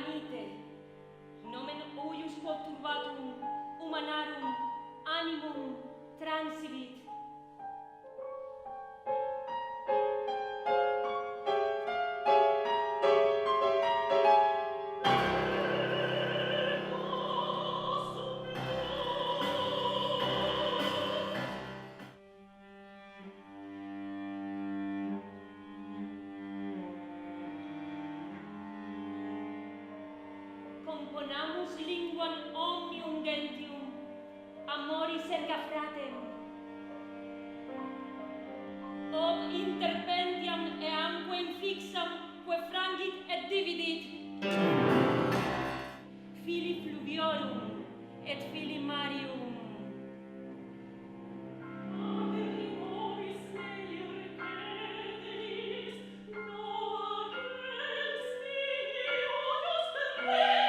anite, nomen uius quod turbatum humanarum animum transivit. Componamus linguam omnium gentium, amoris erga fratem. Ob interpentiam eamque infixam, que frangit et dividit. Fili fluviorum et fili marium. Hey!